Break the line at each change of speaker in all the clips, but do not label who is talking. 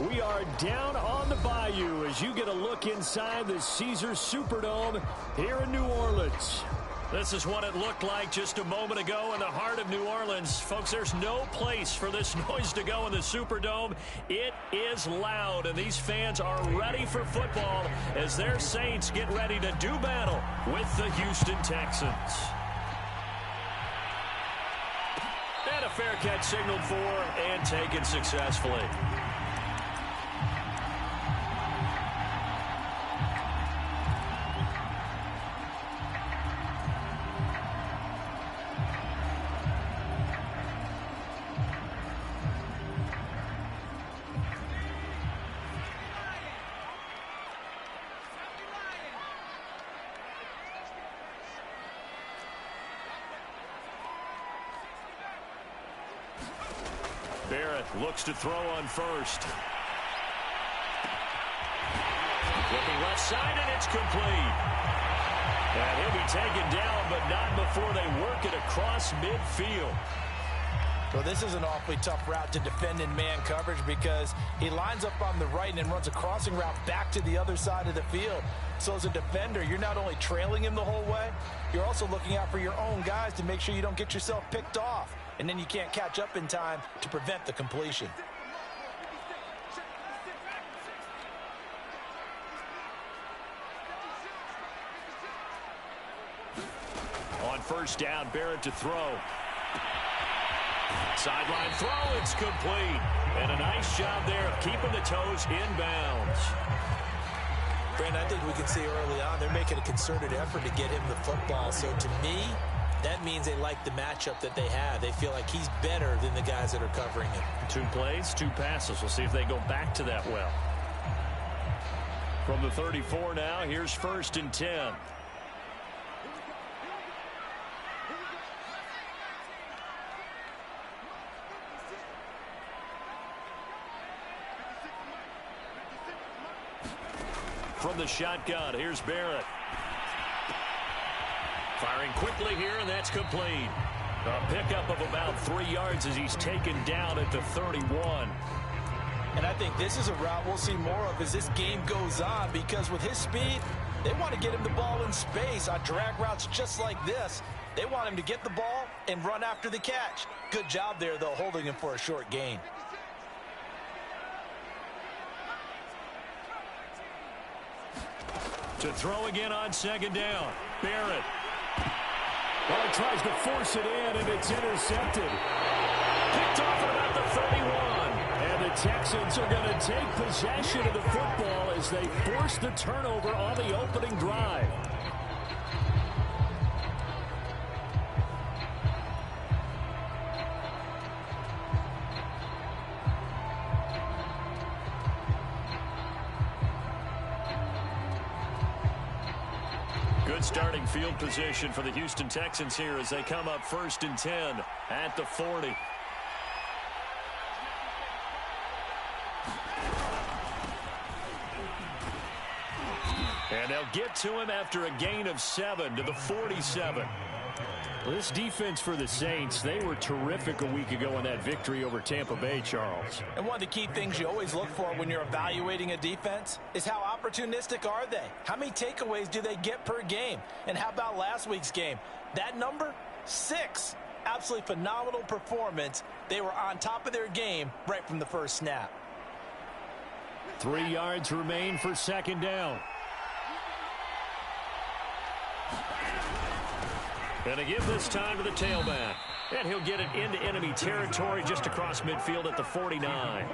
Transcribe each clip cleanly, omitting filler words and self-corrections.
We are down on the bayou as you get a look inside the Caesars Superdome here in New Orleans. This is what it looked like just a moment ago in the heart of New Orleans. Folks, there's no place for this noise to go in the Superdome. It is loud, and these fans are ready for football as their Saints get ready to do battle with the Houston Texans. And a fair catch signaled for and taken successfully. Barrett looks to throw on first. Looking left side, and it's complete. And he'll be taken down, but not before they work it across midfield.
Well, this is an awfully tough route to defend in man coverage because he lines up on the right and then runs a crossing route back to the other side of the field. So as a defender, you're not only trailing him the whole way, you're also looking out for your own guys to make sure you don't get yourself picked off. And then you can't catch up in time to prevent the completion.
On first down, Barrett to throw. Sideline throw, it's complete. And a nice job there of keeping the toes inbounds.
Brandon, I think we can see early on they're making a concerted effort to get him the football. So to me, that means they like the matchup that they have. They feel like he's better than the guys that are covering him. 2
plays, 2 passes. We'll see if they go back to that well. From the 34 now, here's 1st and 10. From the shotgun, here's Barrett. Firing quickly here, and that's complete. A pickup of about 3 yards as he's taken down at the 31.
And I think this is a route we'll see more of as this game goes on because with his speed, they want to get him the ball in space on drag routes just like this. They want him to get the ball and run after the catch. Good job there, though, holding him for a short gain.
To throw again on 2nd down. Barrett. Well, he tries to force it in, and it's intercepted. Picked off at about the 31. And the Texans are going to take possession of the football as they force the turnover on the opening drive. Good starting field position for the Houston Texans here as they come up 1st and 10 at the 40. And they'll get to him after a gain of 7 to the 47. Well, this defense for the Saints, they were terrific a week ago in that victory over Tampa Bay, Charles.
And one of the key things you always look for when you're evaluating a defense is how opportunistic are they? How many takeaways do they get per game? And how about last week's game? That number, 6. Absolutely phenomenal performance. They were on top of their game right from the first snap.
3 yards remain for 2nd down. And to give this time to the tailback. And he'll get it into enemy territory just across midfield at the 49.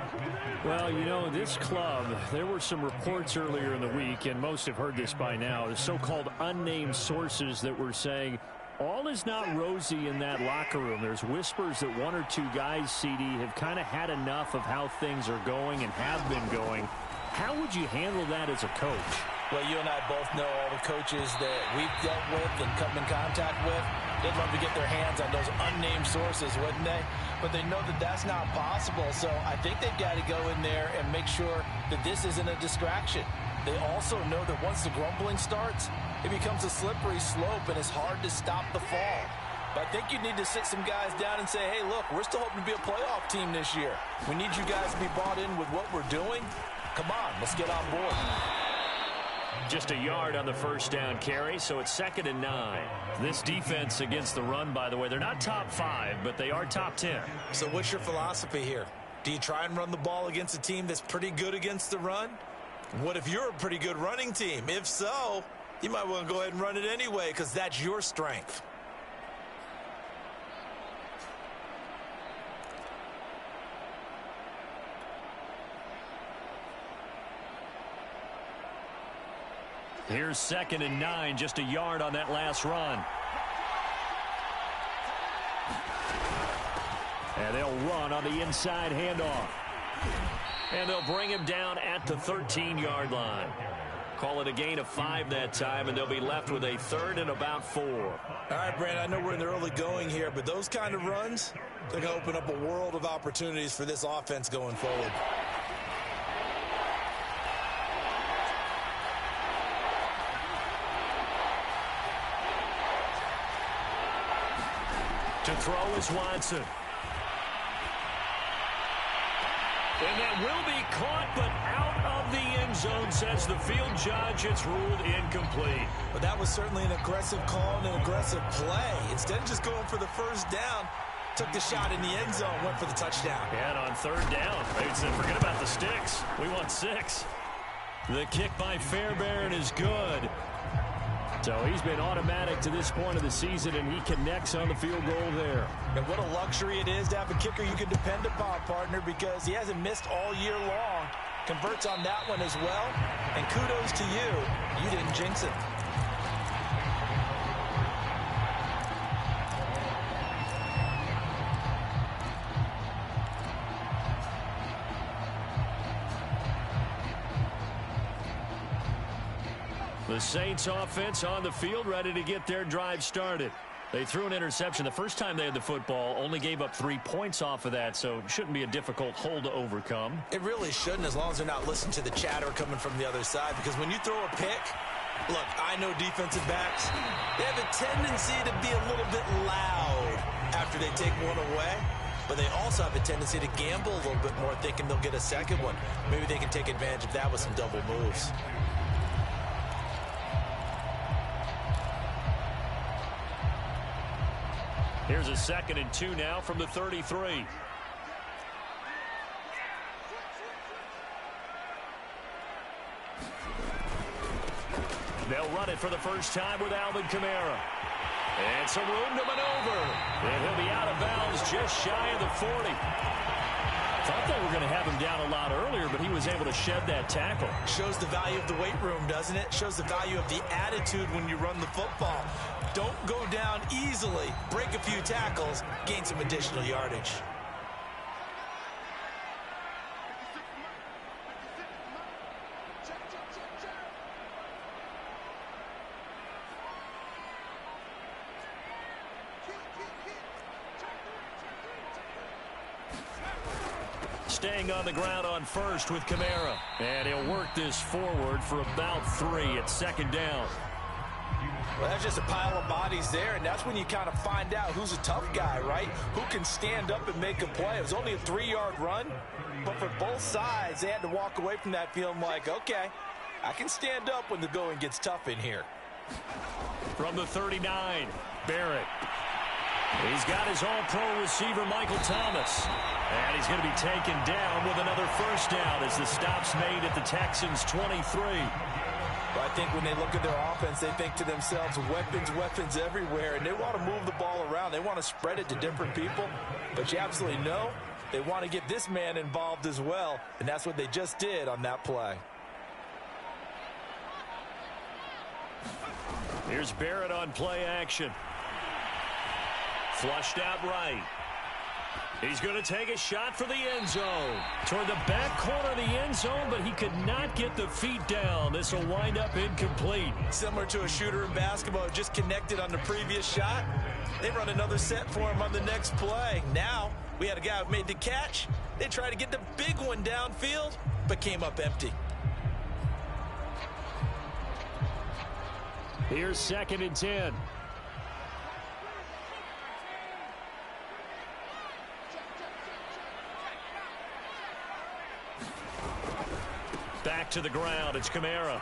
Well, you know, this club, there were some reports earlier in the week, and most have heard this by now, the so-called unnamed sources that were saying all is not rosy in that locker room. There's whispers that 1 or 2 guys, CD, have kind of had enough of how things are going and have been going. How would you handle that as a coach?
Well, you and I both know all the coaches that we've dealt with and come in contact with. They'd love to get their hands on those unnamed sources, wouldn't they? But they know that that's not possible, so I think they've got to go in there and make sure that this isn't a distraction. They also know that once the grumbling starts, it becomes a slippery slope and it's hard to stop the fall. But I think you need to sit some guys down and say, hey, look, we're still hoping to be a playoff team this year. We need you guys to be bought in with what we're doing. Come on, let's get on board.
Just a yard on the first down carry, so it's 2nd and 9. This defense against the run, by the way, they're not top 5, but they are top 10.
So what's your philosophy here? Do you try and run the ball against a team that's pretty good against the run? What if you're a pretty good running team? If so, you might want to go ahead and run it anyway because that's your strength.
Here's 2nd and 9, just a yard on that last run. And they'll run on the inside handoff. And they'll bring him down at the 13-yard line. Call it a gain of 5 that time, and they'll be left with a 3rd and about 4.
All right, Brand, I know we're in the early going here, but those kind of runs, they're going to open up a world of opportunities for this offense going forward.
To throw is Watson. And that will be caught, but out of the end zone, says the field judge. It's ruled incomplete.
But that was certainly an aggressive call and an aggressive play. Instead of just going for the first down, took the shot in the end zone, went for the touchdown.
And on 3rd down, they said, forget about the sticks. We want 6. The kick by Fairbairn is good. So he's been automatic to this point of the season, and he connects on the field goal there.
And what a luxury it is to have a kicker you can depend upon, partner, because he hasn't missed all year long. Converts on that one as well. And kudos to you. You didn't jinx it.
The Saints offense on the field, ready to get their drive started. They threw an interception the first time they had the football, only gave up 3 points off of that, so it shouldn't be a difficult hole to overcome.
It really shouldn't, as long as they're not listening to the chatter coming from the other side, because when you throw a pick, look, I know defensive backs, they have a tendency to be a little bit loud after they take one away, but they also have a tendency to gamble a little bit more, thinking they'll get a second one. Maybe they can take advantage of that with some double moves.
Here's a 2nd and 2 now from the 33. They'll run it for the first time with Alvin Kamara. And some room to maneuver. And he'll be out of bounds just shy of the 40. Thought they were going to have him down a lot earlier, but he was able to shed that tackle.
Shows the value of the weight room, doesn't it? Shows the value of the attitude when you run the football. Don't go down easily. Break a few tackles. Gain some additional yardage.
Staying on the ground on first with Kamara. And he'll work this forward for about 3 at 2nd down.
Well, that's just a pile of bodies there, and that's when you kind of find out who's a tough guy, right? Who can stand up and make a play. It was only a 3-yard run, but for both sides, they had to walk away from that feeling like, okay, I can stand up when the going gets tough in here.
From the 39, Barrett. He's got his all-pro receiver, Michael Thomas. And he's going to be taken down with another first down as the stop's made at the Texans' 23.
Well, I think when they look at their offense, they think to themselves, weapons, weapons everywhere, and they want to move the ball around. They want to spread it to different people, but you absolutely know they want to get this man involved as well, and that's what they just did on that play.
Here's Barrett on play action. Flushed out right. He's going to take a shot for the end zone. Toward the back corner of the end zone, but he could not get the feet down. This will wind up incomplete.
Similar to a shooter in basketball, just connected on the previous shot. They run another set for him on the next play. Now, we had a guy who made the catch. They tried to get the big one downfield, but came up empty.
Here's 2nd and 10. to the ground. It's Kamara.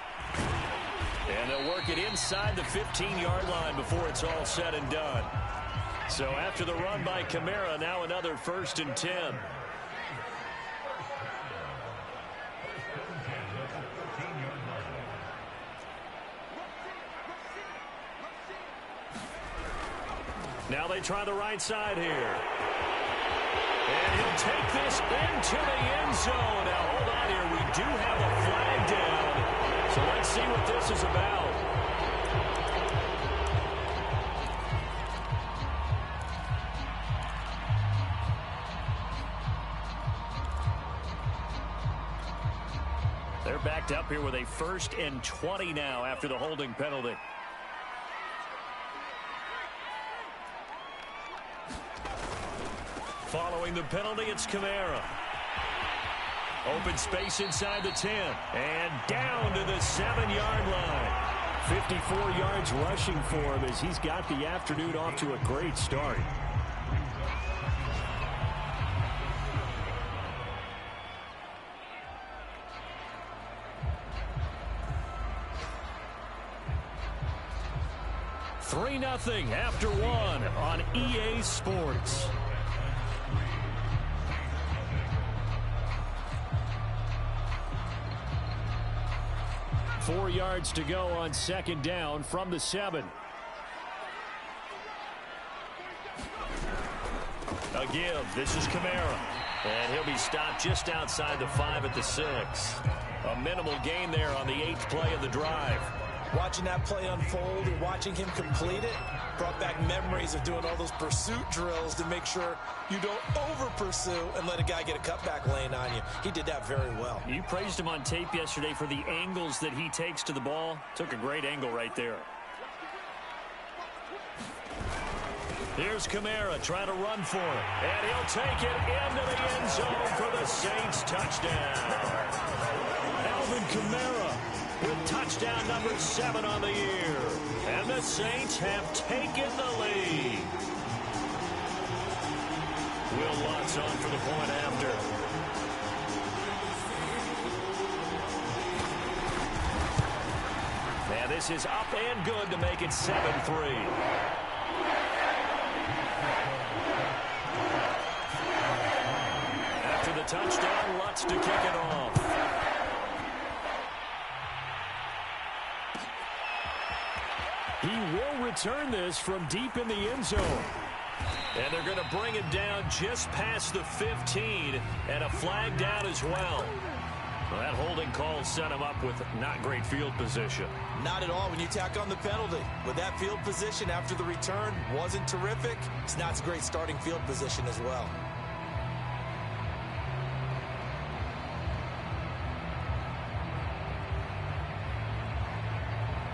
And they'll work it inside the 15-yard line before it's all said and done. So after the run by Kamara, now another 1st and 10. Now they try the right side here. And he'll take this into the end zone. Now, hold on here. We do have a flag down. So let's see what this is about. They're backed up here with a 1st and 20 now after the holding penalty. Following the penalty, it's Kamara. Open space inside the 10. And down to the 7-yard line. 54 yards rushing for him as he's got the afternoon off to a great start. Three 3-0 after one on EA Sports. Four yards to go on 2nd down from the 7. A give. This is Kamara. And he'll be stopped just outside the 5 at the 6. A minimal gain there on the 8th play of the drive.
Watching that play unfold and watching him complete it brought back memories of doing all those pursuit drills to make sure you don't over-pursue and let a guy get a cutback lane on you. He did that very well.
You praised him on tape yesterday for the angles that he takes to the ball. Took a great angle right there. Here's Kamara trying to run for it. And he'll take it into the end zone for the Saints touchdown. Alvin Kamara with touchdown number 7 on the year. And the Saints have taken the lead. Will Lutz on for the point after. And this is up and good to make it 7-3. After the touchdown, Lutz to kick it off. He will return this from deep in the end zone. And they're going to bring it down just past the 15, and a flag down as well. Well, that holding call set him up with not great field position.
Not at all when you tack on the penalty. With that field position after the return wasn't terrific, it's not a great starting field position as well.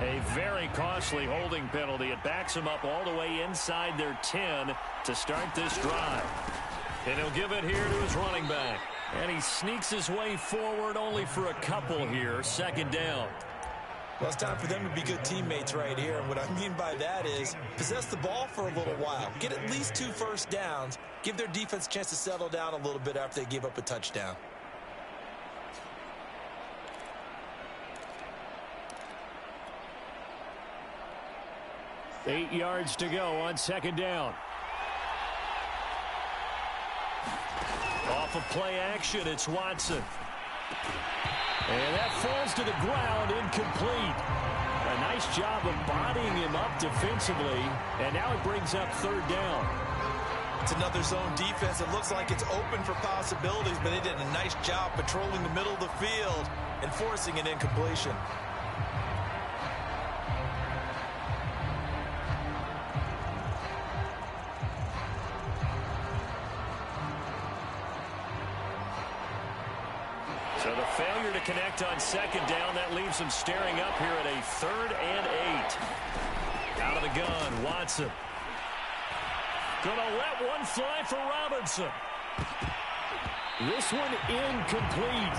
A very costly holding penalty. It backs him up all the way inside their 10 to start this drive. And he'll give it here to his running back. And he sneaks his way forward only for a couple here. 2nd down.
Well, it's time for them to be good teammates right here. And what I mean by that is possess the ball for a little while. Get at least 2 first downs. Give their defense a chance to settle down a little bit after they give up a touchdown.
Eight yards to go on 2nd down. Off of play action, it's Watson. And that falls to the ground, incomplete. A nice job of bodying him up defensively, and now it brings up 3rd down.
It's another zone defense. It looks like it's open for possibilities, but they did a nice job patrolling the middle of the field and forcing an incompletion.
So the failure to connect on 2nd down, that leaves them staring up here at a 3rd and 8. Out of the gun, Watson. Gonna let one fly for Robinson. This one incomplete.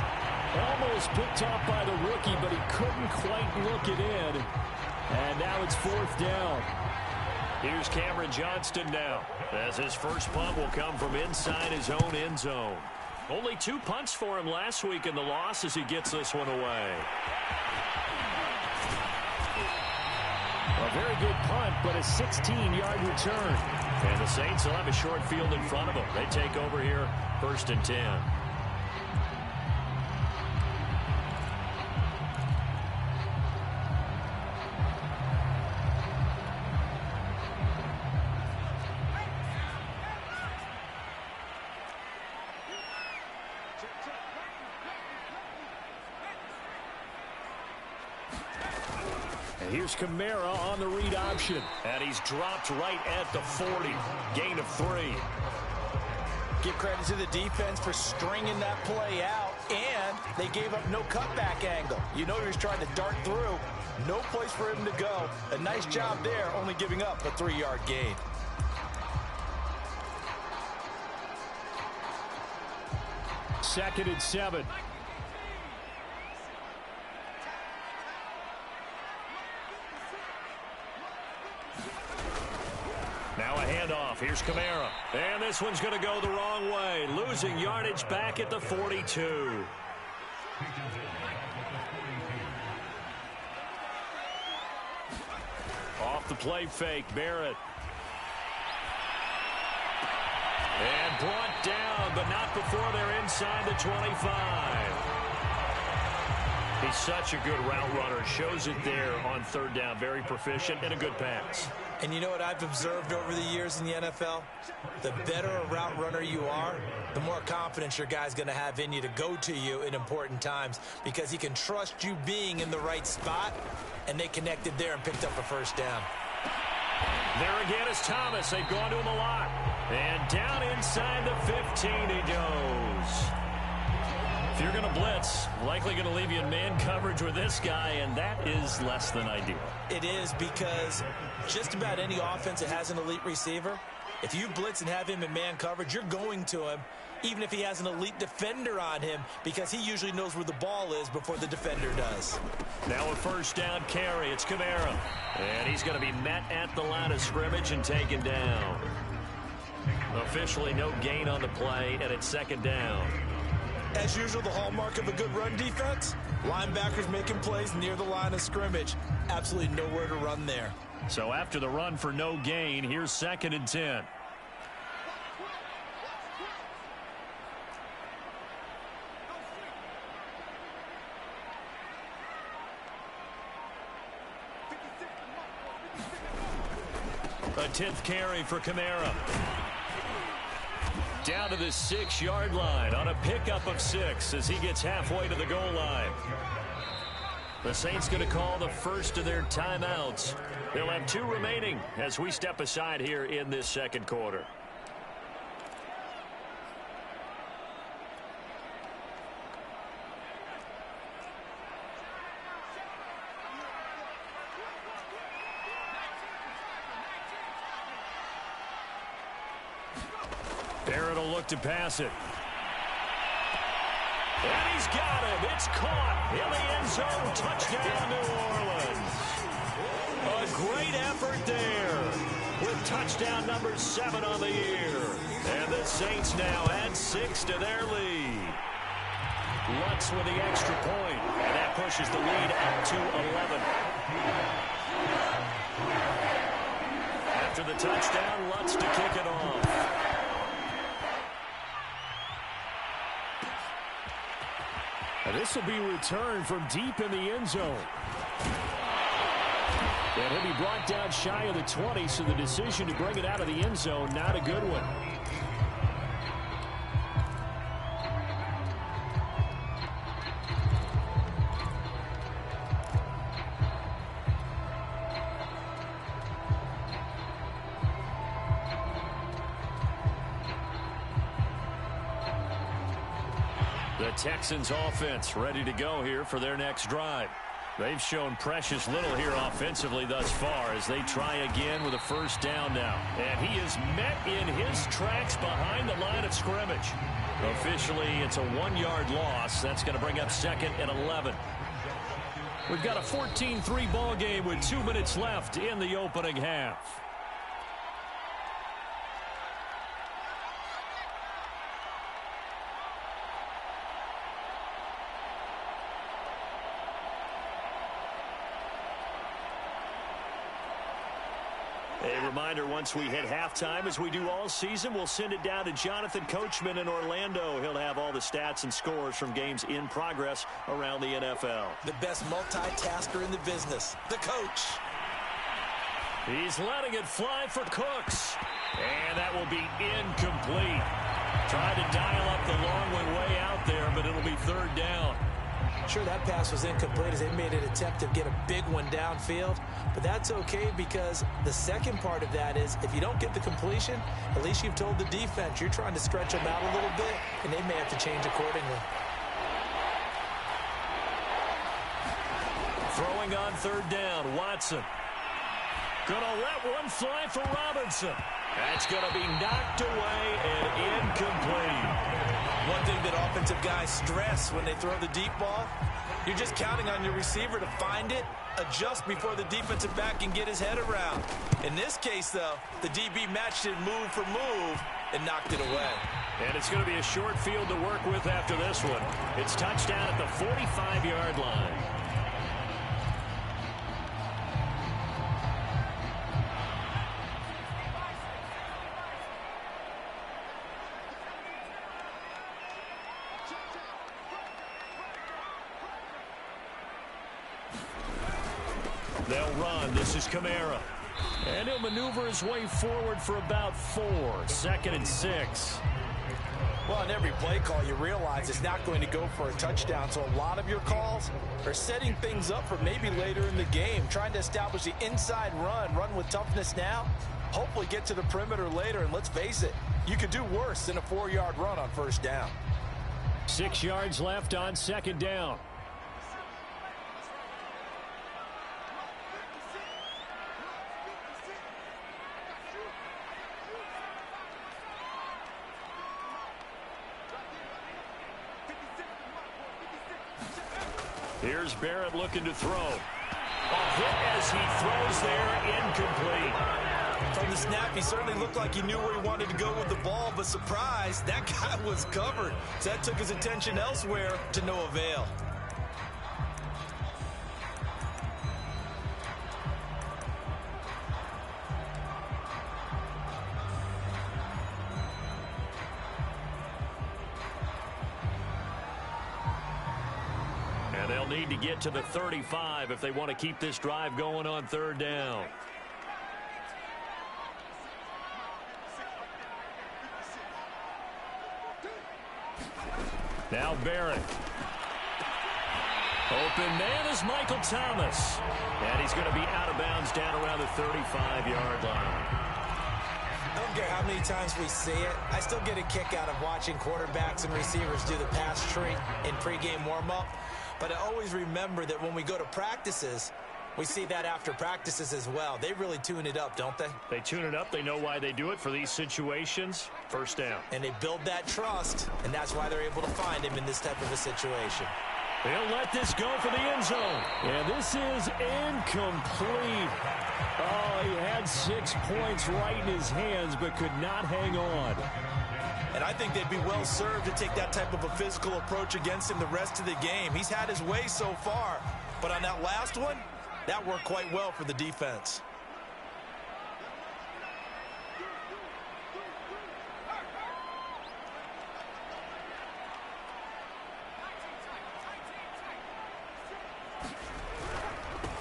Almost picked off by the rookie, but he couldn't quite look it in. And now it's 4th down. Here's Cameron Johnston now, as his first punt will come from inside his own end zone. Only 2 punts for him last week in the loss as he gets this one away. A very good punt, but a 16-yard return. And the Saints will have a short field in front of them. They take over here, 1st and 10. Here's Kamara on the read option. And he's dropped right at the 40. Gain of 3.
Give credit to the defense for stringing that play out. And they gave up no cutback angle. You know he was trying to dart through. No place for him to go. A nice job there, only giving up a 3-yard gain.
Second and 7. Now a handoff. Here's Kamara. And this one's going to go the wrong way. Losing yardage back at the 42. Off the play fake, Barrett. And brought down, but not before they're inside the 25. He's such a good route runner. Shows it there on 3rd down. Very proficient and a good pass.
And you know what I've observed over the years in the NFL? The better a route runner you are, the more confidence your guy's going to have in you to go to you in important times because he can trust you being in the right spot, and they connected there and picked up a 1st down.
There again is Thomas. They've gone to him a lot. And down inside the 15 he goes. If you're going to blitz, likely going to leave you in man coverage with this guy, and that is less than ideal.
It is because just about any offense that has an elite receiver, if you blitz and have him in man coverage, you're going to him, even if he has an elite defender on him, because he usually knows where the ball is before the defender does.
Now a 1st down carry. It's Kamara. And he's going to be met at the line of scrimmage and taken down. Officially no gain on the play, and it's 2nd down.
As usual, the hallmark of a good run defense, linebackers making plays near the line of scrimmage. Absolutely nowhere to run there.
So after the run for no gain, here's 2nd and 10. A 10th carry for Kamara. Down to the 6-yard line on a pickup of 6 as he gets halfway to the goal line. The Saints going to call the first of their timeouts. They'll have 2 remaining as we step aside here in this 2nd quarter. Barrett will look to pass it. And he's got him. It's caught in the end zone. Touchdown, New Orleans. A great effort there with touchdown number 7 on the year. And the Saints now add 6 to their lead. Lutz with the extra point, and that pushes the lead up to 11. After the touchdown, Lutz to kick it off. And this will be returned from deep in the end zone. And he'll be brought down shy of the 20, so the decision to bring it out of the end zone, not a good one. The Texans offense ready to go here for their next drive. They've shown precious little here offensively thus far as they try again with a 1st down now. And he is met in his tracks behind the line of scrimmage. Officially, it's a 1-yard loss. That's going to bring up 2nd and 11. We've got a 14-3 ball game with 2 minutes left in the opening half. A reminder, once we hit halftime, as we do all season, we'll send it down to Jonathan Coachman in Orlando. He'll have all the stats and scores from games in progress around the NFL.
The best multitasker in the business, the coach.
He's letting it fly for Cooks. And that will be incomplete. Tried to dial up the long one way out there, but it'll be third down.
Sure, that pass was incomplete as they made an attempt to get a big one downfield. But that's okay because the second part of that is if you don't get the completion, at least you've told the defense you're trying to stretch them out a little bit, and they may have to change accordingly.
Throwing on third down, Watson. Gonna let one fly for Robinson. That's going to be knocked away and incomplete.
One thing that offensive guys stress when they throw the deep ball, you're just counting on your receiver to find it, adjust before the defensive back can get his head around. In this case, though, the DB matched it move for move and knocked it away.
And it's going to be a short field to work with after this one. It's touchdown at the 45-yard line. They'll run. This is Kamara. And he'll maneuver his way forward for about 4. 2nd and 6.
Well, on every play call, you realize it's not going to go for a touchdown. So a lot of your calls are setting things up for maybe later in the game, trying to establish the inside run with toughness now, hopefully get to the perimeter later. And let's face it, you could do worse than a 4-yard run on first down.
6 yards left on second down. Here's Barrett looking to throw. A hit as he throws there, incomplete.
From the snap, he certainly looked like he knew where he wanted to go with the ball, but surprise, that guy was covered. So that took his attention elsewhere to no avail.
They'll need to get to the 35 if they want to keep this drive going on third down. Now Barrett. Open man is Michael Thomas. And he's going to be out of bounds down around the 35-yard line.
I don't care how many times we see it. I still get a kick out of watching quarterbacks and receivers do the pass tree in pregame warm-up. But I always remember that when we go to practices, we see that after practices as well. They really tune it up, don't they?
They tune it up. They know why they do it for these situations. First down.
And they build that trust, and that's why they're able to find him in this type of a situation.
They'll let this go for the end zone. And this is incomplete. Oh, he had 6 points right in his hands, but could not hang on.
And I think they'd be well served to take that type of a physical approach against him the rest of the game. He's had his way so far, but on that last one, that worked quite well for the defense.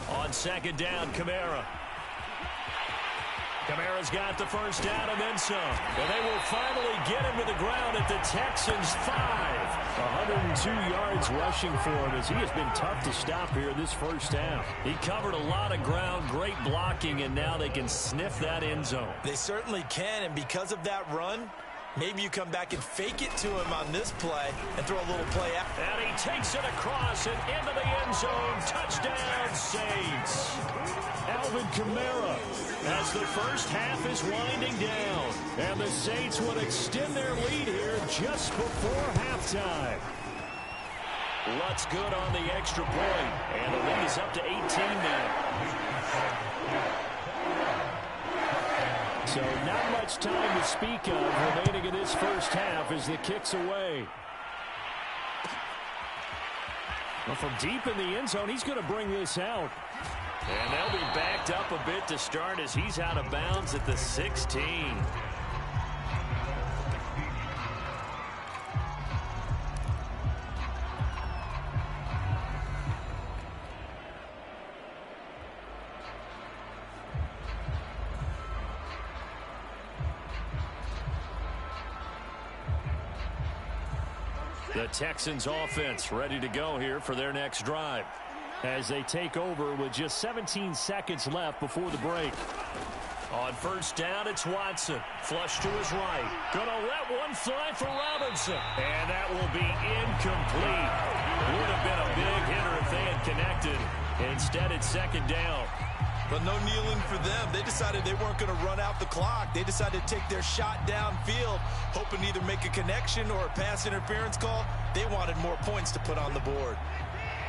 On second down, Kamara. Kamara's got the first down and then some. And they will finally get him to the ground at the Texans' 5. 102 yards rushing for him as he has been tough to stop here this first half. He covered a lot of ground, great blocking, and now they can sniff that end zone.
They certainly can, and because of that run, maybe you come back and fake it to him on this play and throw a little play out.
And he takes it across and into the end zone. Touchdown, Saints. Alvin Kamara as the first half is winding down. And the Saints would extend their lead here just before halftime. Lutz good on the extra point. And the lead is up to 18 now. So not much time to speak of remaining in this first half as the kick's away. Well, from deep in the end zone, he's going to bring this out. And they'll be back backed up a bit to start as he's out of bounds at the 16. The Texans offense ready to go here for their next drive as they take over with just 17 seconds left before the break. On first down, it's Watson. Flush to his right. Gonna let one fly for Robinson. And that will be incomplete. Would have been a big hitter if they had connected. Instead, it's second down.
But no kneeling for them. They decided they weren't going to run out the clock. They decided to take their shot downfield, hoping to either make a connection or a pass interference call. They wanted more points to put on the board.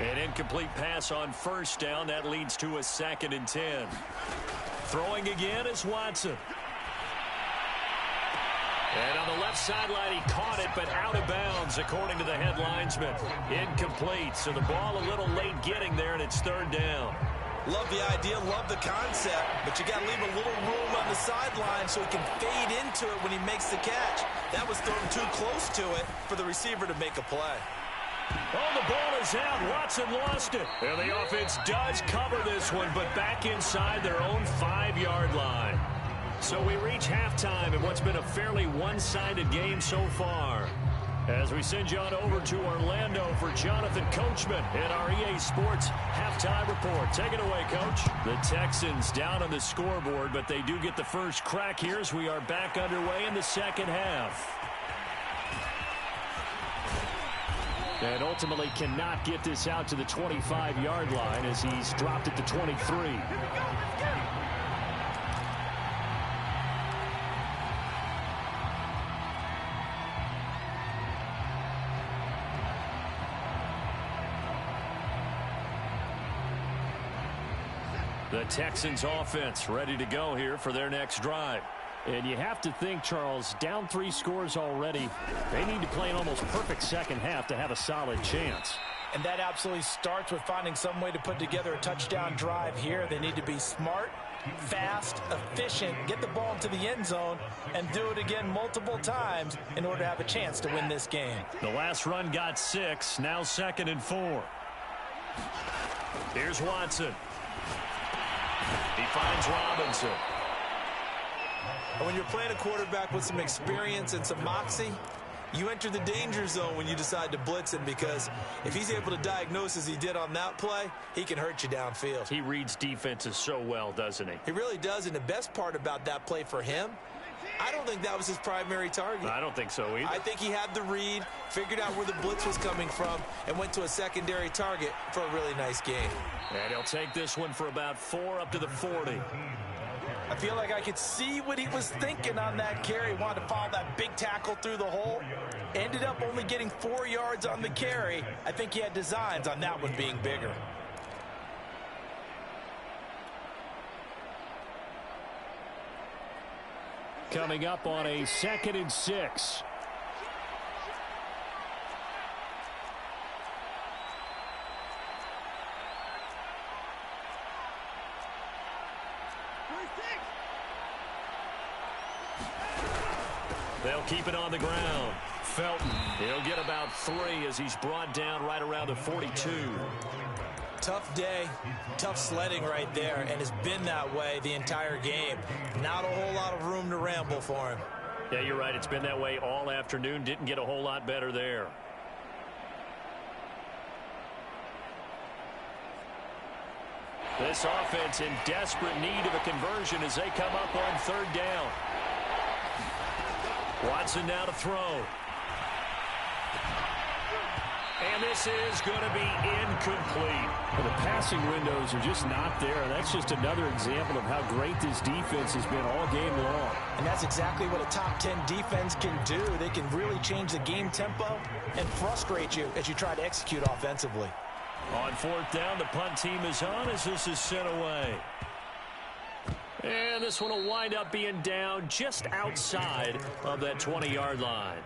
An incomplete pass on first down. That leads to a 2nd and 10. Throwing again is Watson. And on the left sideline, he caught it, but out of bounds, according to the head linesman. Incomplete, so the ball a little late getting there, and it's third down.
Love the idea, love the concept, but you got to leave a little room on the sideline so he can fade into it when he makes the catch. That was thrown too close to it for the receiver to make a play.
Oh, the ball is out. Watson lost it. And the offense does cover this one, but back inside their own 5-yard line. So we reach halftime in what's been a fairly one-sided game so far. As we send you on over to Orlando for Jonathan Coachman in our EA Sports halftime report. Take it away, Coach. The Texans down on the scoreboard, but they do get the first crack here as we are back underway in the second half. And ultimately cannot get this out to the 25-yard line as he's dropped at the 23. The Texans offense ready to go here for their next drive. And you have to think, Charles, down 3 scores already. They need to play an almost perfect second half to have a solid chance.
And that absolutely starts with finding some way to put together a touchdown drive here. They need to be smart, fast, efficient, get the ball into the end zone, and do it again multiple times in order to have a chance to win this game.
The last run got 6, now 2nd and 4. Here's Watson. He finds Robinson.
And when you're playing a quarterback with some experience and some moxie, you enter the danger zone when you decide to blitz him, because if he's able to diagnose as he did on that play, he can hurt you downfield.
He reads defenses so well, doesn't he?
He really does, and the best part about that play for him, I don't think that was his primary target.
I don't think so either.
I think he had the read, figured out where the blitz was coming from, and went to a secondary target for a really nice game.
And he'll take this one for about 4 up to the 40.
I feel like I could see what he was thinking on that carry. Wanted to follow that big tackle through the hole. Ended up only getting 4 yards on the carry. I think he had designs on that one being bigger.
Coming up on a 2nd and 6. They'll keep it on the ground. Felton, he'll get about 3 as he's brought down right around the 42.
Tough day, tough sledding right there, and it's been that way the entire game. Not a whole lot of room to ramble for him.
Yeah, you're right. It's been that way all afternoon. Didn't get a whole lot better there. This offense in desperate need of a conversion as they come up on 3rd down. Watson now to throw. And this is going to be incomplete. Well, the passing windows are just not there. That's just another example of how great this defense has been all game long.
And that's exactly what a top 10 defense can do. They can really change the game tempo and frustrate you as you try to execute offensively.
On 4th down, the punt team is on as this is sent away. And this one will wind up being down just outside of that 20-yard line.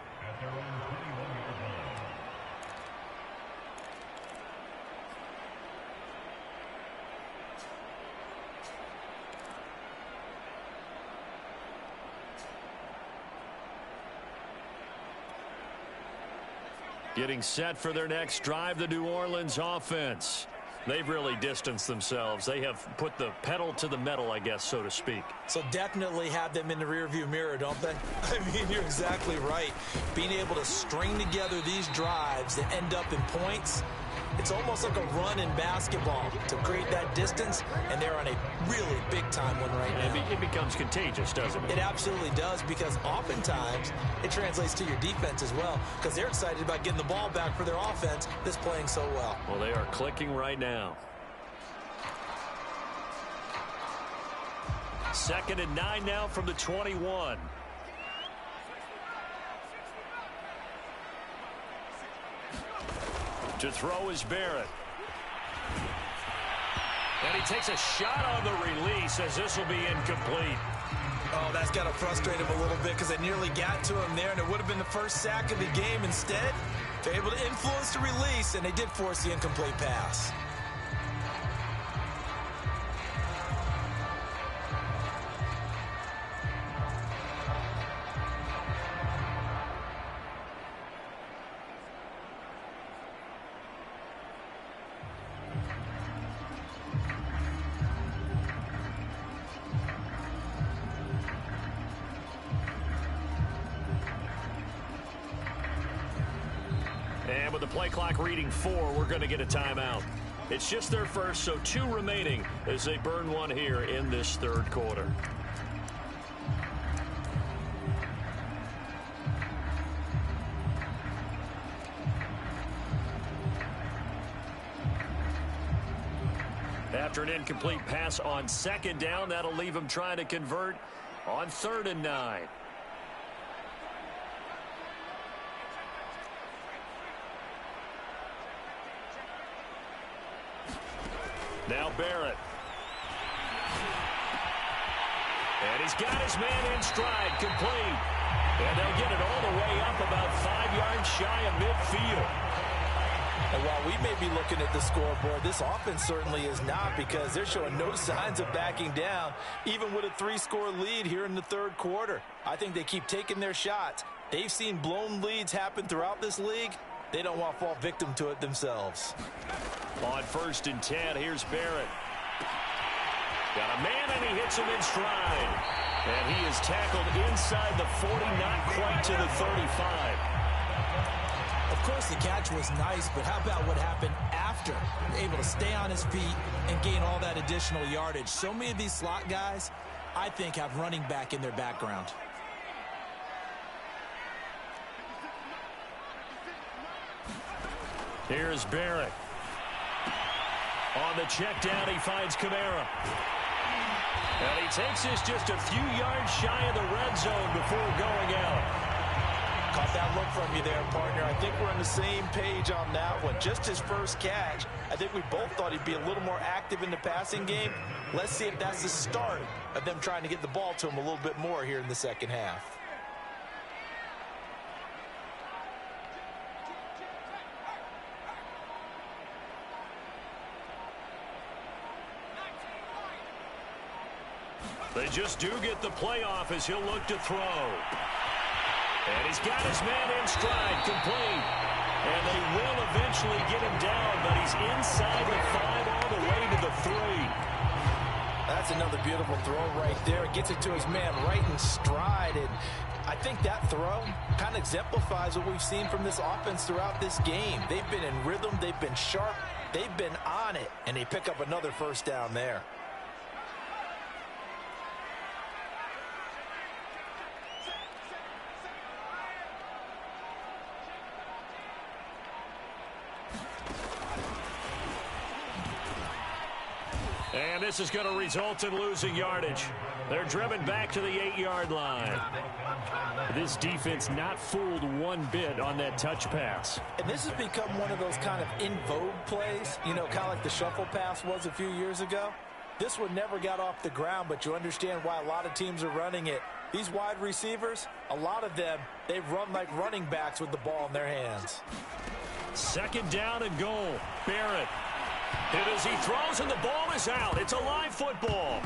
Getting set for their next drive, the New Orleans offense. They've really distanced themselves. They have put the pedal to the metal, I guess, so to speak.
So definitely have them in the rearview mirror, don't they? I mean, you're exactly right. Being able to string together these drives that end up in points, it's almost like a run in basketball to create that distance, and they're on a really big-time one right now.
It becomes contagious, doesn't it?
It absolutely does, because oftentimes it translates to your defense as well, because they're excited about getting the ball back for their offense that's playing so well.
Well, they are clicking right now. 2nd and 9 now from the 21. To throw is Barrett. And he takes a shot on the release as this will be incomplete.
Oh, that's got to frustrate him a little bit because they nearly got to him there, and it would have been the first sack of the game. Instead, they're able to influence the release, and they did force the incomplete pass.
And with the play clock reading 4, we're going to get a timeout. It's just their first, so 2 remaining as they burn one here in this 3rd quarter. After an incomplete pass on 2nd down, that'll leave them trying to convert on 3rd and 9. Now Barrett. And he's got his man in stride, complete. And they'll get it all the way up about 5 yards shy of midfield.
And while we may be looking at the scoreboard, this offense certainly is not, because they're showing no signs of backing down, even with a 3-score lead here in the 3rd quarter. I think they keep taking their shots. They've seen blown leads happen throughout this league. They don't want to fall victim to it themselves.
On 1st and 10, here's Barrett. Got a man, and he hits him in stride. And he is tackled inside the 40, not quite to the 35.
Of course, the catch was nice, but how about what happened after? Able to stay on his feet and gain all that additional yardage. So many of these slot guys, I think, have running back in their background.
Here's Barrett. On the check down, he finds Kamara. And he takes this just a few yards shy of the red zone before going out.
Caught that look from you there, partner. I think we're on the same page on that one. Just his first catch. I think we both thought he'd be a little more active in the passing game. Let's see if that's the start of them trying to get the ball to him a little bit more here in the 2nd half.
They just do get the playoff as he'll look to throw. And he's got his man in stride, complete. And they will eventually get him down, but he's inside the 5 all the way to the 3.
That's another beautiful throw right there. It gets it to his man right in stride. And I think that throw kind of exemplifies what we've seen from this offense throughout this game. They've been in rhythm. They've been sharp. They've been on it. And they pick up another first down there.
And this is going to result in losing yardage. They're driven back to the 8-yard line. This defense not fooled one bit on that touch pass.
And this has become one of those kind of in vogue plays, you know, kind of like the shuffle pass was a few years ago. This one never got off the ground, but you understand why a lot of teams are running it. These wide receivers, a lot of them, they run like running backs with the ball in their hands.
2nd down and goal. Barrett. Hit as he throws, and the ball is out. It's a live football.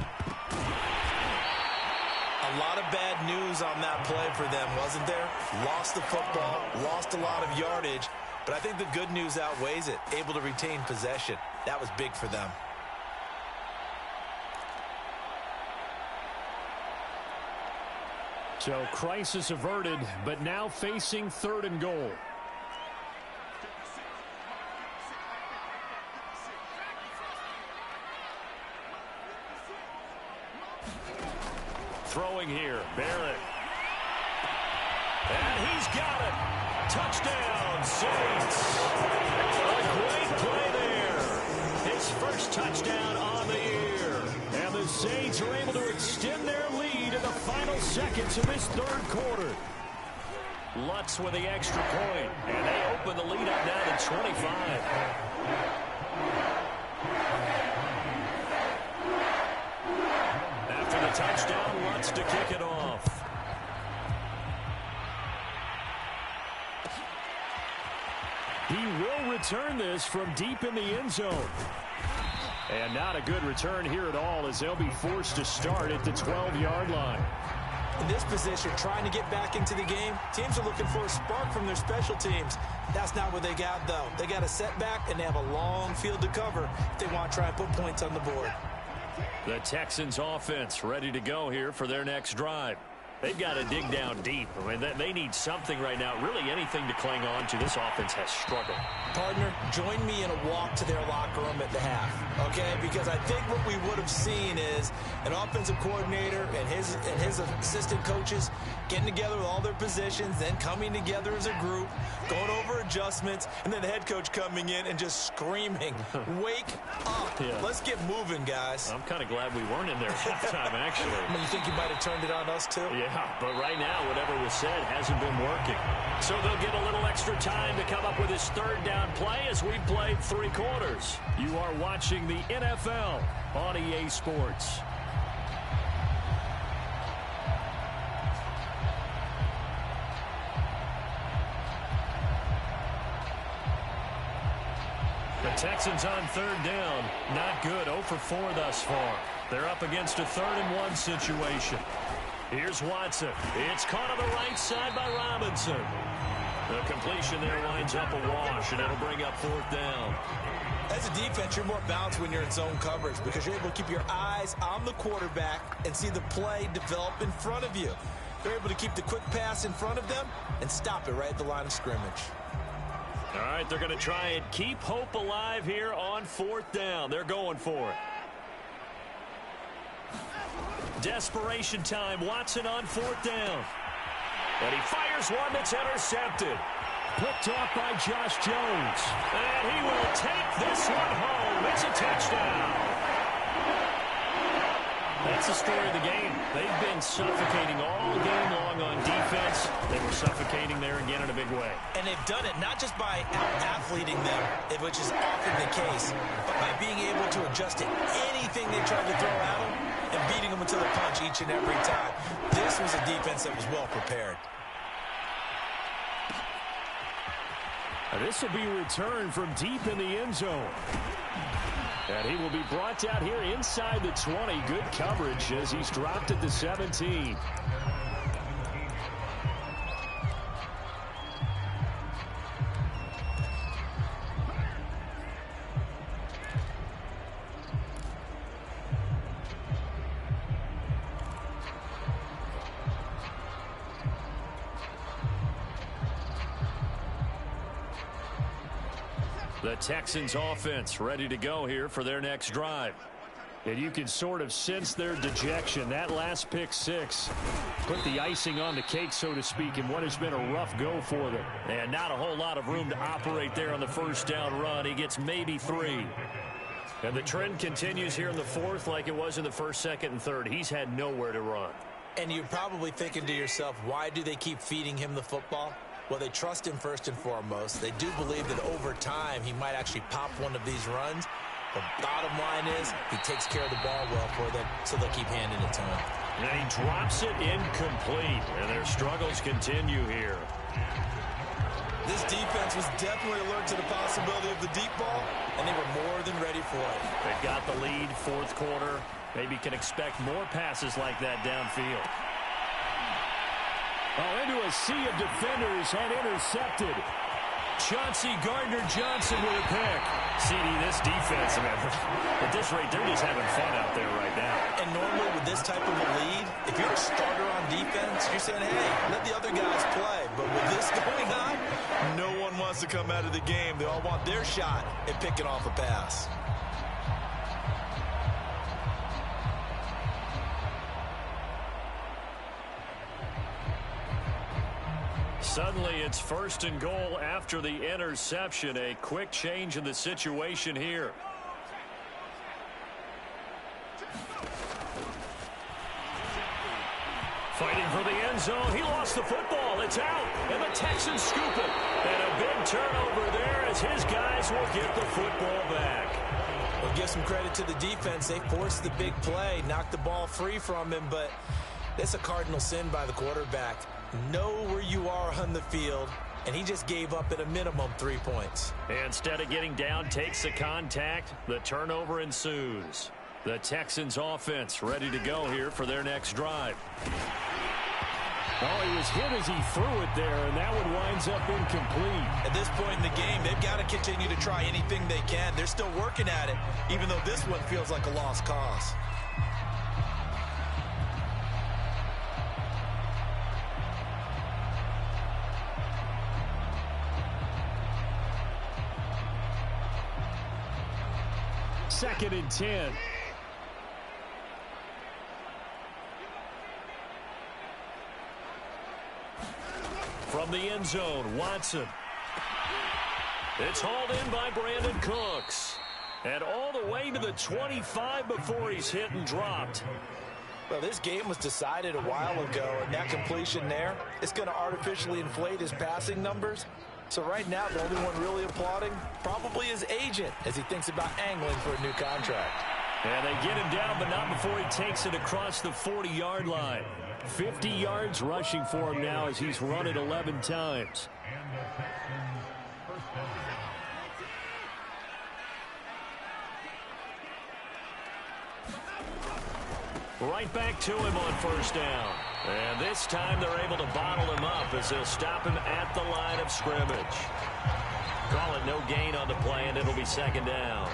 A lot of bad news on that play for them, wasn't there? Lost the football, lost a lot of yardage, But I think the good news outweighs it. Able to retain possession. That was big for them.
So crisis averted, but now facing 3rd and goal. Throwing here, Barrett. And he's got it. Touchdown, Saints. A great play there. His first touchdown on the year. And the Saints are able to extend their lead in the final seconds of this 3rd quarter. Lutz with the extra point. And they open the lead up now to 25. After the touchdown, Lutz to kick it off. He will return this from deep in the end zone. And not a good return here at all, as they'll be forced to start at the 12-yard line.
In this position, trying to get back into the game, teams are looking for a spark from their special teams. That's not what they got, though. They got a setback, and they have a long field to cover if they want to try and put points on the board.
The Texans offense ready to go here for their next drive. They've got to dig down deep. I mean, they need something right now, really anything to cling on to. This offense has struggled.
Partner, join me in a walk to their locker room at the half, okay? Because I think what we would have seen is an offensive coordinator and his assistant coaches getting together with all their positions, then coming together as a group, going over adjustments, and then the head coach coming in and just screaming, wake up. Yeah. Let's get moving, guys.
I'm kind of glad we weren't in there at halftime, actually.
I mean, you think you might have turned it on us, too?
Yeah, but right now, whatever was said hasn't been working. So they'll get a little extra time to come up with his 3rd down play as we've played 3 quarters. You are watching the NFL on EA Sports. The Texans on 3rd down. Not good. 0 for 4 thus far. They're up against a 3rd and 1 situation. Here's Watson. It's caught on the right side by Robinson. The completion there winds up a wash, and it'll bring up 4th down.
As a defense, you're more balanced when you're in zone coverage because you're able to keep your eyes on the quarterback and see the play develop in front of you. They're able to keep the quick pass in front of them and stop it right at the line of scrimmage.
All right, they're going to try and keep hope alive here on 4th down. They're going for it. Desperation time. Watson on 4th down. And he fires one that's intercepted. Picked off by Josh Jones. And he will take this one home. It's a touchdown. That's the story of the game. They've been suffocating all game long on defense. They were suffocating there again in a big way.
And they've done it not just by out-athleting them, which is often the case, but by being able to adjust to anything they tried to throw at them and beating them until the punch each and every time. This was a defense that was well prepared.
This will be returned from deep in the end zone. And he will be brought out here inside the 20. Good coverage as he's dropped at the 17. The Texans offense ready to go here for their next drive. And you can sort of sense their dejection. That last pick 6 put the icing on the cake, so to speak, in what has been a rough go for them. And not a whole lot of room to operate there on the 1st down run. He gets maybe 3. And the trend continues here in the 4th like it was in the 1st, 2nd, and 3rd. He's had nowhere to run.
And you're probably thinking to yourself, why do they keep feeding him the football? Well, they trust him first and foremost. They do believe that over time he might actually pop one of these runs. The bottom line is he takes care of the ball well for them, so they'll keep handing it to him.
And he drops it incomplete, and their struggles continue here.
This defense was definitely alert to the possibility of the deep ball, and they were more than ready for it.
They've got the lead, 4th quarter. Maybe can expect more passes like that downfield. Oh, into a sea of defenders and intercepted. Chauncey Gardner-Johnson with a pick. CD, this defense, man, at this rate, they're just having fun out there right now.
And normally with this type of a lead, if you're a starter on defense, you're saying, hey, let the other guys play. But with this going on, no one wants to come out of the game. They all want their shot at picking off a pass.
Suddenly, it's 1st and goal after the interception. A quick change in the situation here. Fighting for the end zone. He lost the football. It's out. And the Texans scoop it. And a big turnover there as his guys will get the football back.
Well, give some credit to the defense. They forced the big play, knocked the ball free from him, but it's a cardinal sin by the quarterback. Know where you are on the field, and he just gave up at a minimum 3 points.
Instead of getting down, takes the contact. The turnover ensues. The Texans offense ready to go here for their next drive. Oh, he was hit as he threw it there, and that one winds up incomplete.
At this point in the game, they've got to continue to try anything they can. They're still working at it, even though this one feels like a lost cause.
Second and 10. From the end zone, Watson. It's hauled in by Brandon Cooks. And all the way to the 25 before he's hit and dropped.
Well, this game was decided a while ago, and that completion there is going to artificially inflate his passing numbers. So right now, the only one really applauding probably his agent as he thinks about angling for a new contract.
And they get him down, but not before he takes it across the 40-yard line. 50 yards rushing for him now as he's run it 11 times. Right back to him on first down. And this time they're able to bottle him up as they'll stop him at the line of scrimmage. Call it no gain on the play, and it'll be second down.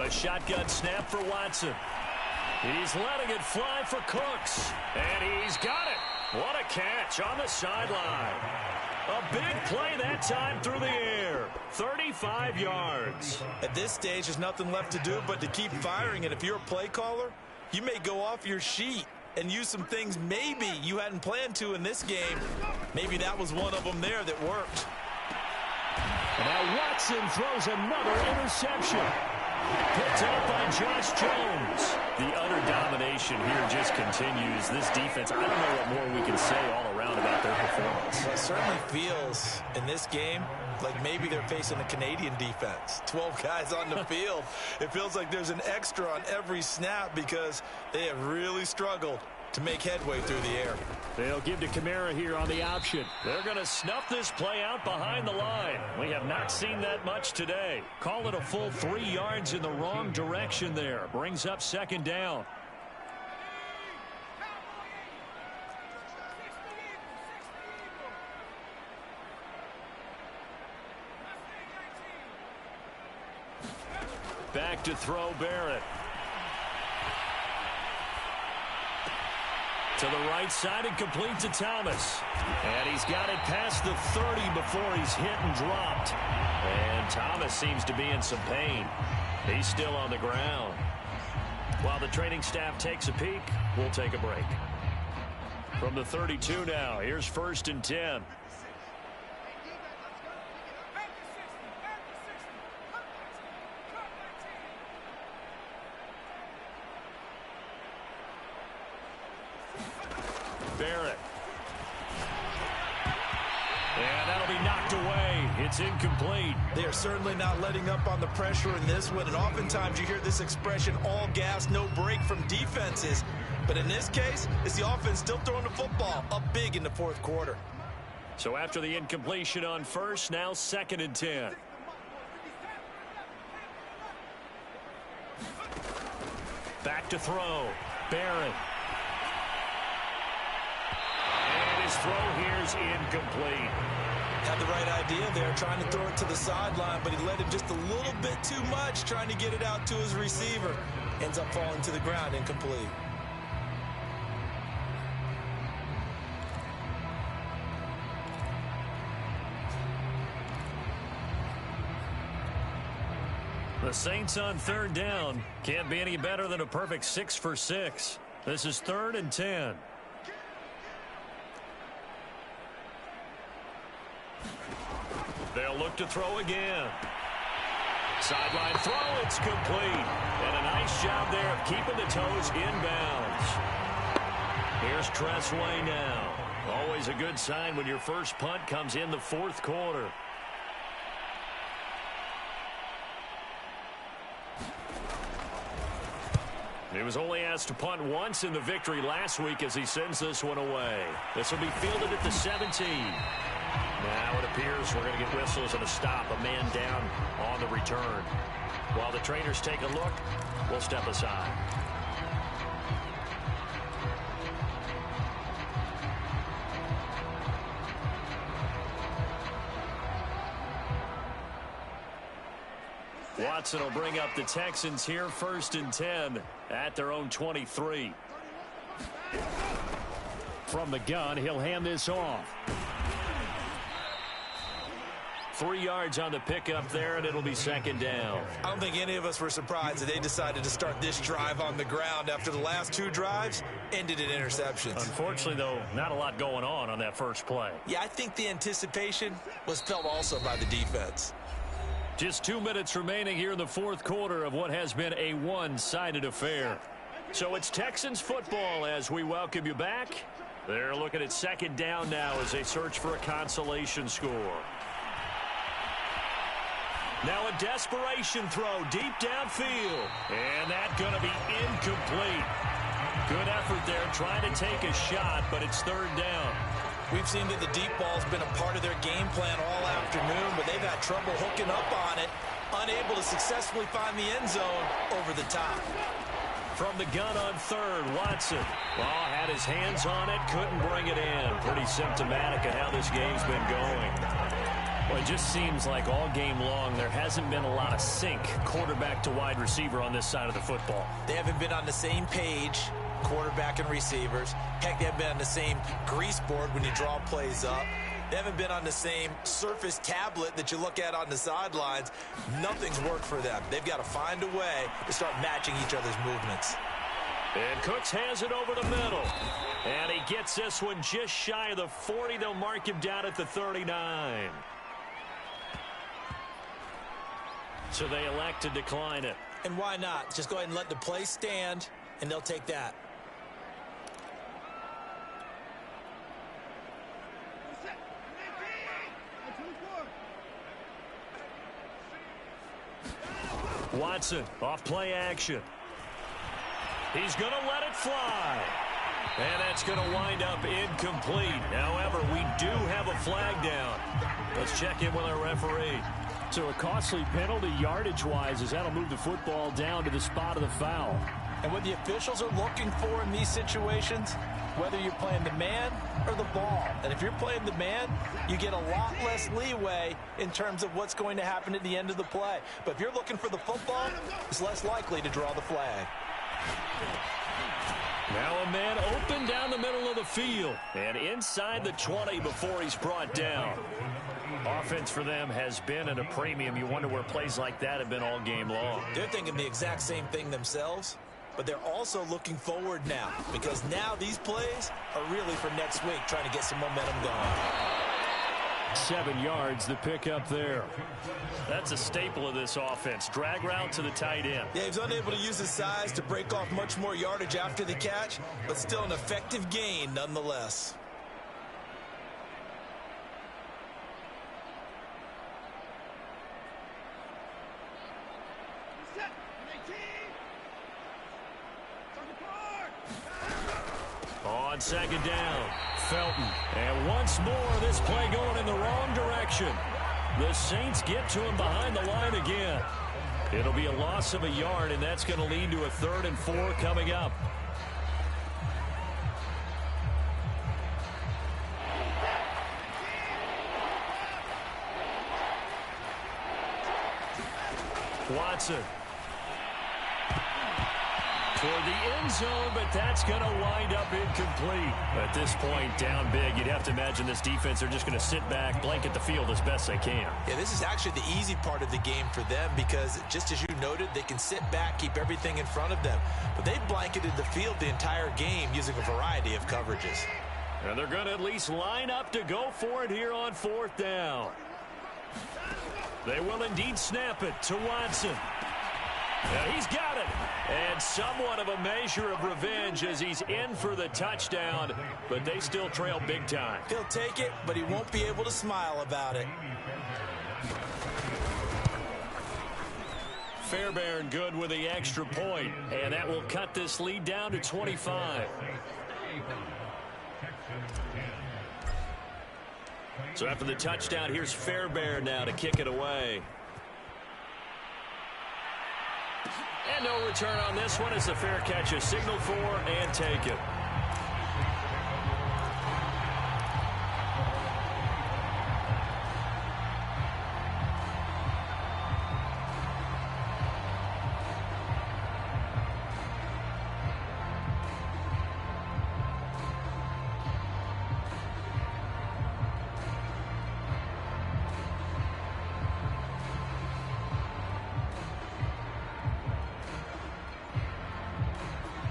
A shotgun snap for Watson. He's letting it fly for Cooks. And he's got it. What a catch on the sideline. A big play that time through the air. 35 yards.
At this stage, there's nothing left to do but to keep firing. And if you're a play caller, you may go off your sheet and use some things maybe you hadn't planned to in this game. Maybe that was one of them there that worked.
And now Watson throws another interception. Picked up by Josh Jones. The utter domination here just continues. This defense, I don't know what more we can say all around about their performance.
Well, it certainly feels in this game like maybe they're facing a Canadian defense. 12 guys on the field. It feels like there's an extra on every snap because they have really struggled to make headway through the air.
They'll give to Kamara here on the option. They're going to snuff this play out behind the line. We have not seen that much today. Call it a full 3 yards in the wrong direction there. Brings up second down. Back to throw Barrett. To the right side and complete to Thomas. And he's got it past the 30 before he's hit and dropped. And Thomas seems to be in some pain. He's still on the ground. While the training staff takes a peek, we'll take a break. From the 32 now, here's 1st and 10. Barrett. And that'll be knocked away. It's incomplete.
They are certainly not letting up on the pressure in this one. And oftentimes you hear this expression, all gas, no break from defenses. But in this case, it's the offense still throwing the football up big in the fourth quarter.
So after the incompletion on first, now 2nd and 10. Back to throw. Barron. And his throw here's incomplete.
Had the right idea there, trying to throw it to the sideline, but he let him just a little bit too much, trying to get it out to his receiver. Ends up falling to the ground, incomplete.
The Saints on 3rd down. Can't be any better than a perfect 6 for 6. This is 3rd and 10. They'll look to throw again. Sideline throw, it's complete. And a nice job there of keeping the toes inbounds. Here's Tressway now. Always a good sign when your first punt comes in the fourth quarter. He was only asked to punt once in the victory last week as he sends this one away. This will be fielded at the 17. Now it appears we're going to get whistles and a stop, a man down on the return. While the trainers take a look, we'll step aside. Watson will bring up the Texans here 1st and 10 at their own 23. From the gun, he'll hand this off. 3 yards on the pickup there, and it'll be 2nd down.
I don't think any of us were surprised that they decided to start this drive on the ground after the last 2 drives ended in interceptions.
Unfortunately, though, not a lot going on that first play.
Yeah, I think the anticipation was felt also by the defense.
Just 2 minutes remaining here in the fourth quarter of what has been a one-sided affair. So it's Texans football as we welcome you back. They're looking at 2nd down now as they search for a consolation score. Now a desperation throw deep downfield. And that's going to be incomplete. Good effort there trying to take a shot, but it's 3rd down.
We've seen that the deep ball's been a part of their game plan all afternoon, but they've had trouble hooking up on it, unable to successfully find the end zone over the top.
From the gun on 3rd, Watson. Well, had his hands on it, couldn't bring it in. Pretty symptomatic of how this game's been going. Well, it just seems like all game long there hasn't been a lot of sync quarterback to wide receiver on this side of the football.
They haven't been on the same page, quarterback and receivers. Heck, they haven't been on the same grease board when you draw plays up. They haven't been on the same surface tablet that you look at on the sidelines. Nothing's worked for them. They've got to find a way to start matching each other's movements.
And Cooks has it over the middle. And he gets this one just shy of the 40. They'll mark him down at the 39. So they elect to decline it.
And why not? Just go ahead and let the play stand, and they'll take that.
Watson off play action. He's going to let it fly. And that's going to wind up incomplete. However, we do have a flag down. Let's check in with our referee. So a costly penalty yardage-wise as that'll move the football down to the spot of the foul.
And what the officials are looking for in these situations, whether you're playing the man or the ball. And if you're playing the man, you get a lot less leeway in terms of what's going to happen at the end of the play. But if you're looking for the football, it's less likely to draw the flag.
Now a man open down the middle of the field and inside the 20 before he's brought down. Offense for them has been at a premium. You wonder where plays like that have been all game long.
They're thinking the exact same thing themselves, but they're also looking forward now because now these plays are really for next week, trying to get some momentum going.
7 yards, the pickup there. That's a staple of this offense. Drag route to the tight end.
Yeah, he's unable to use his size to break off much more yardage after the catch, but still an effective gain nonetheless.
on second down. Felton. And once more, this play going in the wrong direction. The Saints get to him behind the line again. It'll be a loss of a yard, and that's going to lead to a 3rd and 4 coming up. Watson. Toward the end zone, but that's going to wind up incomplete. At this point, down big, you'd have to imagine this defense are just going to sit back, blanket the field as best they can.
Yeah, this is actually the easy part of the game for them because, just as you noted, they can sit back, keep everything in front of them. But they've blanketed the field the entire game using a variety of coverages.
And they're going to at least line up to go for it here on 4th down. They will indeed snap it to Watson. Yeah, he's got it. And somewhat of a measure of revenge as he's in for the touchdown, but they still trail big time.
He'll take it, but he won't be able to smile about it.
Fairbairn good with the extra point, and that will cut this lead down to 25. So after the touchdown, here's Fairbairn now to kick it away. And no return on this one. It's a fair catch, a signal for, and take it.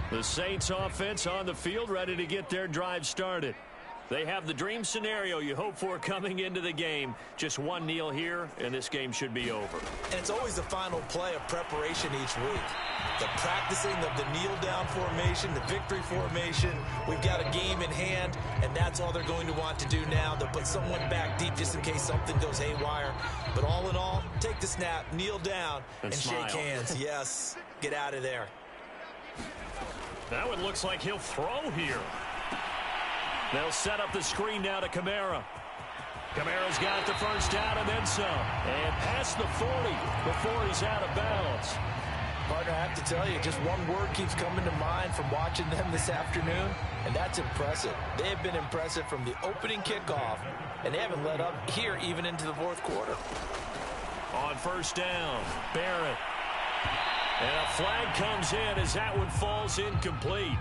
The Saints offense on the field, ready to get their drive started. They have the dream scenario you hope for coming into the game. Just one kneel here, and this game should be over.
And it's always the final play of preparation each week. The practicing of the kneel-down formation, the victory formation. We've got a game in hand, and that's all they're going to want to do now. They'll put someone back deep just in case something goes haywire. But all in all, take the snap, kneel down, and shake hands. Yes, get out of there.
That one looks like he'll throw here. They'll set up the screen now to Kamara. Kamara's got the first down and then some. And past the 40 before he's out of bounds.
Partner, I have to tell you, just one word keeps coming to mind from watching them this afternoon, and that's impressive. They have been impressive from the opening kickoff, and they haven't let up here even into the 4th quarter.
On first down, Barrett. And a flag comes in as that one falls incomplete.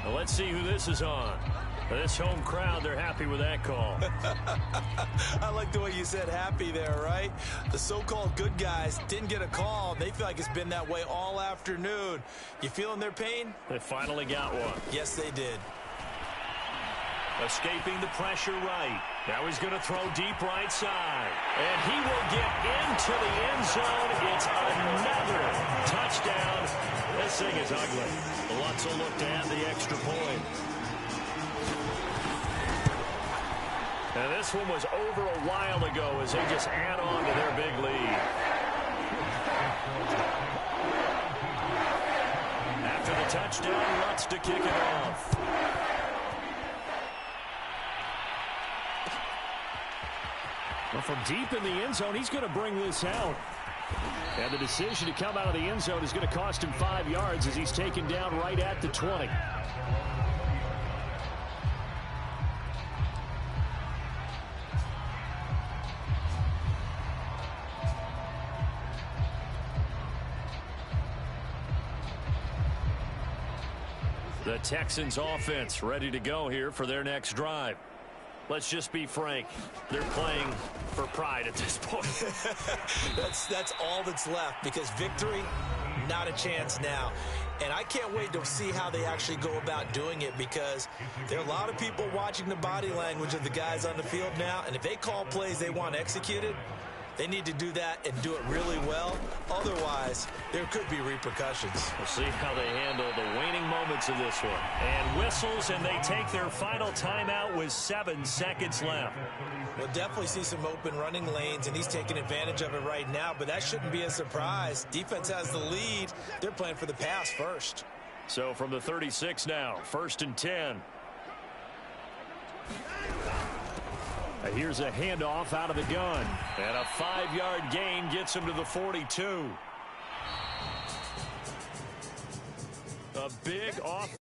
Well, let's see who this is on. This home crowd, they're happy with that call.
I like the way you said happy there, right? The so-called good guys didn't get a call. They feel like it's been that way all afternoon. You feeling their pain?
They finally got one.
Yes, they did.
Escaping the pressure right. Now he's going to throw deep right side. And he will get into the end zone. It's another touchdown. This thing is ugly. Lutz will look to add the extra point. And this one was over a while ago as they just add on to their big lead. After the touchdown, Lutz to kick it off. Well, from deep in the end zone, he's going to bring this out. And the decision to come out of the end zone is going to cost him 5 yards as he's taken down right at the 20. The Texans offense ready to go here for their next drive. Let's just be frank. They're playing for pride at this point.
That's all that's left because victory, not a chance now. And I can't wait to see how they actually go about doing it because there are a lot of people watching the body language of the guys on the field now. And if they call plays they want executed, they need to do that and do it really well. Otherwise, there could be repercussions.
We'll see how they handle the waning moments of this one. And whistles, and they take their final timeout with 7 seconds left.
We'll definitely see some open running lanes, and he's taking advantage of it right now, but that shouldn't be a surprise. Defense has the lead. They're playing for the pass first.
So from the 36 now, 1st and 10. Here's a handoff out of the gun. And a 5-yard gain gets him to the 42. A big off.